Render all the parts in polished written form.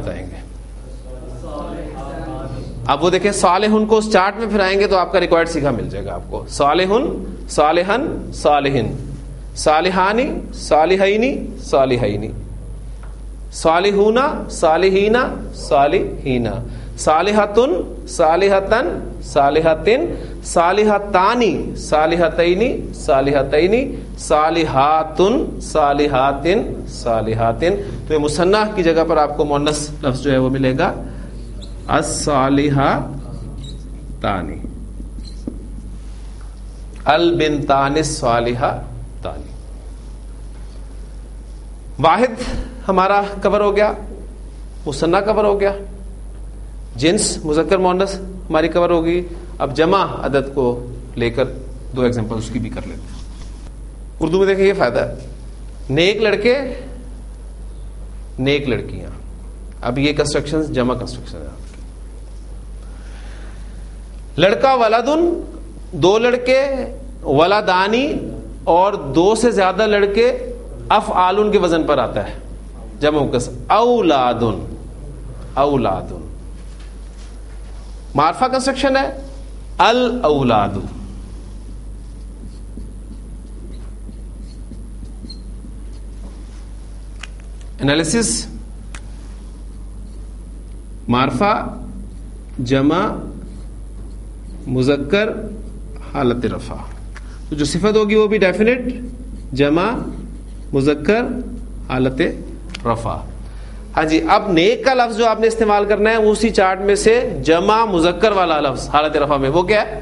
آئیں گے. اب وہ دیکھیں صالحن کو اس چارٹ میں پھر آئیں گے تو آپ کا ریکوائرڈ سیکھا مل جائے گا آپ کو. صالحن، صالحن، صالحن، صالحانی، صالحینی، صالحینی، صالحون، صالحین، صالحین، صالحتن، صالحتن، صالحتن، صالحتانی، صالحتینی، صالحتینی، صالحاتن، صالحاتن، صالحاتن. تو یہ مثنیٰ کی جگہ پر آپ کو مؤنث لفظ جو ہے وہ ملے گا الصالحتانی، البنتان الصالحتانی. واحد ہمارا کور ہو گیا، مثنیٰ کور ہو گیا، جنس مذکر مؤنث ہماری کور ہوگی. اب جمع عدد کو لے کر دو ایگزامپل اس کی بھی کر لیتے ہیں. اردو میں دیکھیں یہ فائدہ ہے، نیک لڑکے، نیک لڑکیاں. اب یہ کنسٹرکشن جمع کنسٹرکشن ہے آپ کی. لڑکا ولدن، دو لڑکے، ولدانی اور دو سے زیادہ لڑکے افعالن کے وزن پر آتا ہے جمع مکسر. اولادن، اولادن. معرفہ کنسٹرکشن ہے الاولاد. انالیسس معرفہ جمع مذکر حالت رفع. تو جو صفت ہوگی وہ بھی ڈیفینٹ جمع مذکر حالت رفع. ہاں جی. اب نیک کا لفظ جو آپ نے استعمال کرنا ہے اسی چارٹ میں سے جمع مذکر والا لفظ حالت رفع میں وہ کیا ہے؟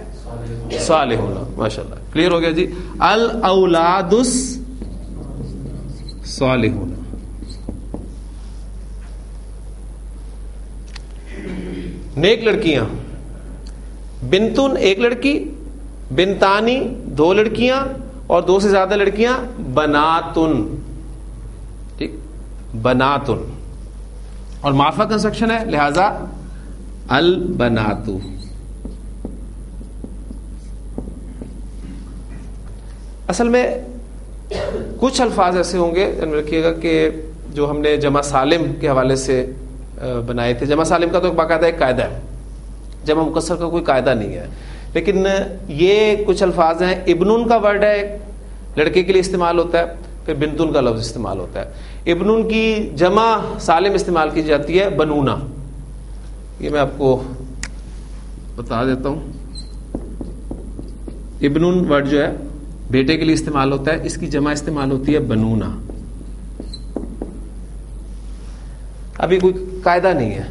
صالحون. ماشاءاللہ کلیئر ہو گیا جی. الاولاد الصالحون. نیک لڑکیاں، بنتن ایک لڑکی، بنتانی دو لڑکیاں اور دو سے زیادہ لڑکیاں بناتن. ٹھیک، بناتن. اور معرفہ کنسٹرکشن ہے لہذا البناتو. اصل میں کچھ الفاظ ایسے ہوں گے رکھیے گا کہ جو ہم نے جمع سالم کے حوالے سے بنائے تھے. جمع سالم کا تو باقاعدہ ایک قاعدہ ہے، جمع مکسر کا کوئی قاعدہ نہیں ہے. لیکن یہ کچھ الفاظ ہیں. ابنن کا ورڈ ہے، لڑکے کے لیے استعمال ہوتا ہے. پھر بنتن کا لفظ استعمال ہوتا ہے. ابنن کی جمع سالم استعمال کی جاتی ہے بنونا. یہ میں آپ کو بتا دیتا ہوں. ابنن ورڈ جو ہے بیٹے کے لیے استعمال ہوتا ہے، اس کی جمع استعمال ہوتی ہے بنونا. ابھی کوئی قاعدہ نہیں ہے،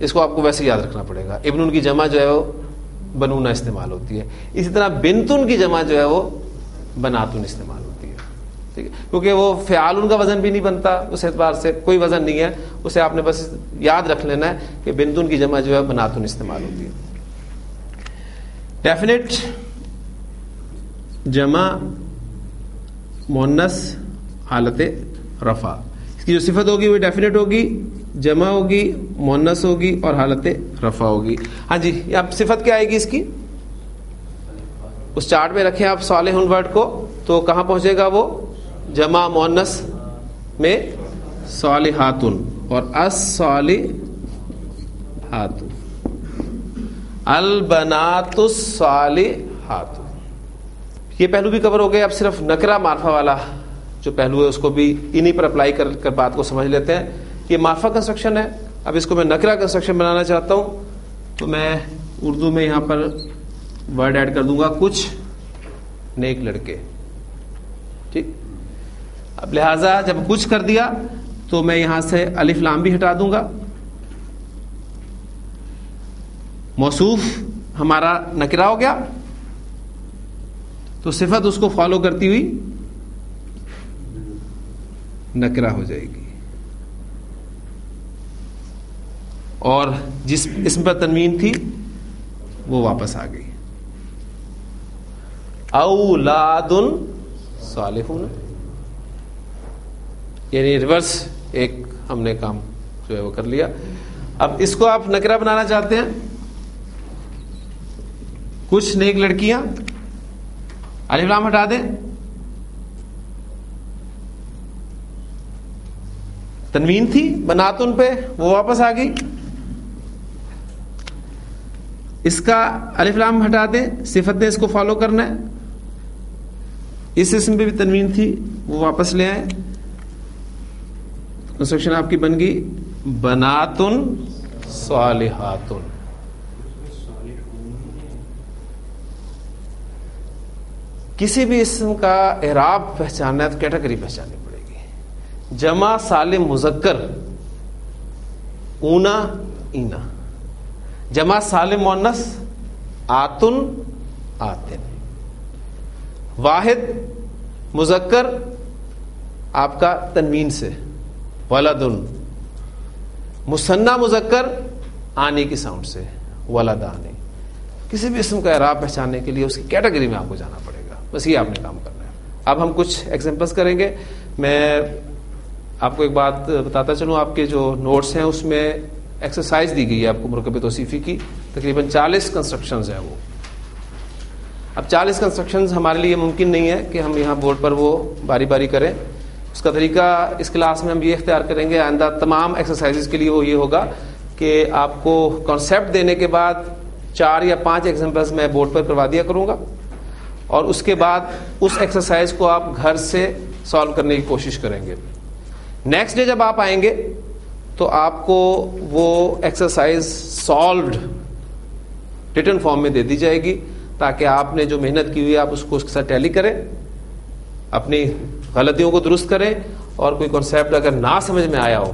اس کو آپ کو ویسے یاد رکھنا پڑے گا. ابنن کی جمع جو ہے وہ بنونا استعمال ہوتی ہے. اسی طرح بنتن کی جمع جو ہے وہ بناتن استعمال ہوتی ہے. ٹھیک ہے، کیونکہ وہ فعالن کا وزن بھی نہیں بنتا، اس اعتبار سے کوئی وزن نہیں ہے. اسے آپ نے بس یاد رکھ لینا ہے کہ بنتن کی جمع جو ہے بناتن استعمال ہوتی ہے. ڈیفینٹ جمع مؤنث حالت رفع. اس کی جو صفت ہوگی وہ ڈیفینٹ ہوگی، جمع ہوگی، مؤنث ہوگی اور حالت رفع ہوگی. ہاں جی. اب صفت کیا آئے گی اس کی؟ اس چارٹ میں رکھیں آپ صالحون ورڈ کو تو کہاں پہنچے گا وہ؟ جمع مؤنث میں صالحاتن اور الصالحات، البنات الصالحات. یہ پہلو بھی کور ہو گئے. اب صرف نکرہ معرفہ والا جو پہلو ہے اس کو بھی انہی پر اپلائی کر بات کو سمجھ لیتے ہیں. یہ معرفہ کنسٹرکشن ہے. اب اس کو میں نکرہ کنسٹرکشن بنانا چاہتا ہوں تو میں اردو میں یہاں پر ورڈ ایڈ کر دوں گا کچھ نیک لڑکے. ٹھیک. اب لہذا جب کچھ کر دیا تو میں یہاں سے الف لام بھی ہٹا دوں گا. موصوف ہمارا نکرہ ہو گیا تو صفت اس کو فالو کرتی ہوئی نکرہ ہو جائے گی اور جس اسم پر تنوین تھی وہ واپس آ گئی. اولاد صالحون، یعنی ریورس ایک ہم نے کام جو ہے وہ کر لیا. اب اس کو آپ نکرہ بنانا چاہتے ہیں. کچھ نیک لڑکیاں، الف لام ہٹا دیں. تنوین تھی بناتن پہ، وہ واپس آ گئی. اس کا الف لام ہٹا دیں، صفت نے اس کو فالو کرنا ہے. اس اسم پہ بھی تنوین تھی، وہ واپس لے آئے. کنسٹرکشن آپ کی بن گئی بناتن صالحاتن. کسی بھی اسم کا اعراب پہچاننا ہے تو کیٹیگری پہچاننی پڑے گی. جمع سالم مذکر اونا اینا، جمع سالم مؤنث آتن آتن، واحد مذکر آپ کا تنوین سے ولدن، مثنی مذکر آنے کی ساؤنڈ سے ولدانی. کسی بھی اسم کا اعراب پہچاننے کے لیے اس کی کیٹیگری میں آپ کو جانا پڑے گا. بس یہ آپ نے کام کرنا ہے. اب ہم کچھ ایگزامپلس کریں گے. میں آپ کو ایک بات بتاتا چلوں، آپ کے جو نوٹس ہیں اس میں ایکسرسائز دی گئی ہے آپ کو مرکب توصیفی کی، تقریباً 40 کنسٹرکشنز ہیں وہ. اب 40 کنسٹرکشنز ہمارے لیے ممکن نہیں ہے کہ ہم یہاں بورڈ پر وہ باری باری کریں. اس کا طریقہ اس کلاس میں ہم یہ اختیار کریں گے، آئندہ تمام ایکسرسائزز کے لیے وہ یہ ہوگا کہ آپ کو کانسیپٹ دینے کے بعد 4 یا 5 ایگزامپلز میں بورڈ پر کروا دیا کروں گا، اور اس کے بعد اس ایکسرسائز کو آپ گھر سے سالو کرنے کی کوشش کریں گے. نیکسٹ ڈے جب آپ آئیں گے تو آپ کو وہ ایکسرسائز سالوڈ ریٹن فارم میں دے دی جائے گی، تاکہ آپ نے جو محنت کی ہوئی ہے آپ اس کو اس کے ساتھ ٹیلی کریں، اپنی غلطیوں کو درست کریں، اور کوئی کانسیپٹ اگر نہ سمجھ میں آیا ہو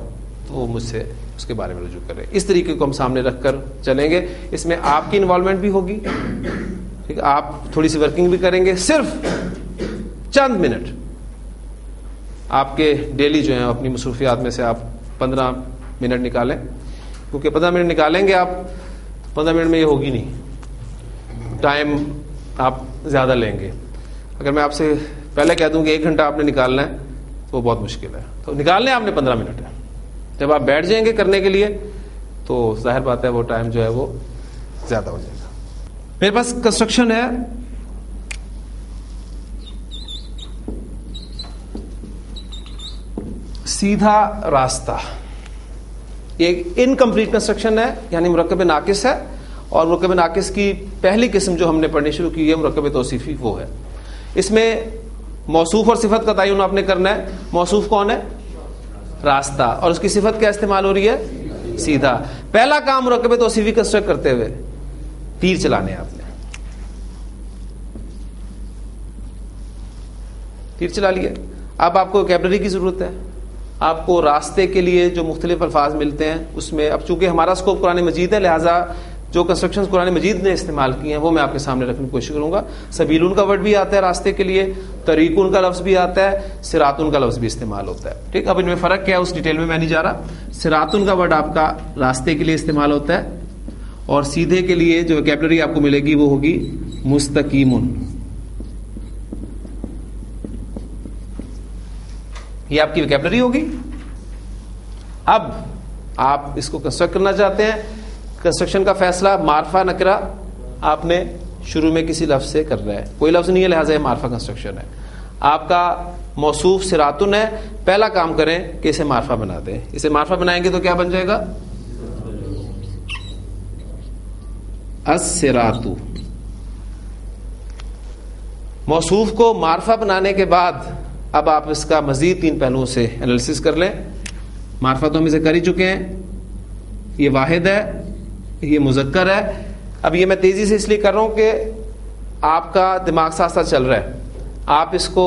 تو وہ مجھ سے اس کے بارے میں رجوع کریں. اس طریقے کو ہم سامنے رکھ کر چلیں گے. اس میں آپ کی انوالومنٹ بھی ہوگی، ٹھیک ہے، آپ تھوڑی سی ورکنگ بھی کریں گے. صرف چند منٹ آپ کے ڈیلی جو ہیں اپنی مصروفیات میں سے آپ 15 منٹ نکالیں، کیونکہ 15 منٹ نکالیں گے آپ، 15 منٹ میں یہ ہوگی نہیں، ٹائم آپ زیادہ لیں گے. اگر میں آپ سے پہلے کہہ دوں کہ 1 گھنٹہ آپ نے نکالنا ہے تو وہ بہت مشکل ہے. تو نکالنے آپ نے 15 منٹ ہے. جب آپ بیٹھ جائیں گے کرنے کے لیے تو ظاہر بات ہے وہ ٹائم جو ہے وہ زیادہ ہو جائے گا. میرے پاس کنسٹرکشن ہے سیدھا راستہ. یہ انکمپلیٹ کنسٹرکشن ہے، یعنی مرکب ناقص ہے، اور مرکب ناقص کی پہلی قسم جو ہم نے پڑھنی شروع کی ہے مرکب توصیفی وہ ہے. اس میں موصوف اور صفت کا تعین آپ نے کرنا ہے. موصوف کون ہے؟ راستہ. اور اس کی صفت کیا استعمال ہو رہی ہے؟ سیدھا. پہلا کام مرکب توصیفی کنسٹرکٹ کرتے ہوئے تیر چلانے آپ نے. تیر چلا لیا. اب آپ کو ویکیبلری کی ضرورت ہے. آپ کو راستے کے لیے جو مختلف الفاظ ملتے ہیں اس میں، اب چونکہ ہمارا اسکوپ قرآن مجید ہے لہٰذا جو کنسٹرکشن قرآن مجید نے استعمال کی ہیں وہ میں آپ کے سامنے رکھنے کی کوشش کروں گا. سبیلون کا ورڈ بھی آتا ہے راستے کے لیے، طریقون کا لفظ بھی آتا ہے، صراطن کا لفظ بھی استعمال ہوتا ہے. ٹھیک، اب ان میں فرق کیا ہے اس ڈیٹیل میں میں نہیں جا رہا. صراطن کا ورڈ آپ کا راستے کے لیے استعمال ہوتا ہے، اور سیدھے کے لیے جو ویکیبلری آپ کو ملے گی وہ ہوگی مستقیمن. یہ آپ کی ویکیبلری ہوگی. اب آپ اس کو کنسٹرکٹ کرنا چاہتے ہیں. کنسٹرکشن کا فیصلہ معرفہ نکرہ آپ نے شروع میں کسی لفظ سے کر رہا ہے، کوئی لفظ نہیں ہے لہٰذا یہ معرفہ کنسٹرکشن ہے. آپ کا موصوف صراطن ہے، پہلا کام کریں کہ اسے معرفہ بنا دیں. اسے معرفہ بنائیں گے تو کیا بن جائے گا؟ الصراط. موصوف کو معرفہ بنانے کے بعد اب آپ اس کا مزید 3 پہلوؤں سے انالیسس کر لیں. معرفہ تو ہم اسے کر ہی چکے ہیں، یہ واحد ہے، یہ مذکر ہے. اب یہ میں تیزی سے اس لیے کر رہا ہوں کہ آپ کا دماغ ساتھ ساتھ چل رہا ہے. آپ اس کو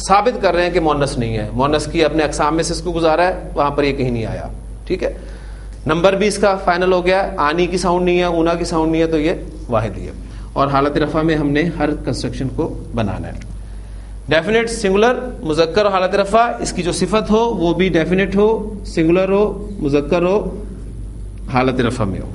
ثابت کر رہے ہیں کہ مؤنث نہیں ہے. مؤنث کی اپنے اقسام میں سے اس کو گزارا ہے، وہاں پر یہ کہیں نہیں آیا. ٹھیک ہے، نمبر بھی اس کا فائنل ہو گیا. آنی کی ساؤنڈ نہیں ہے، اونا کی ساؤنڈ نہیں ہے، تو یہ واحد ہی ہے. اور حالت رفع میں ہم نے ہر کنسٹرکشن کو بنانا ہے. ڈیفینیٹ سنگولر مذکر اور حالت رفع، اس کی جو صفت ہو وہ بھی ڈیفینیٹ ہو، سنگولر ہو، مذکر ہو، حالت رفع میں ہو.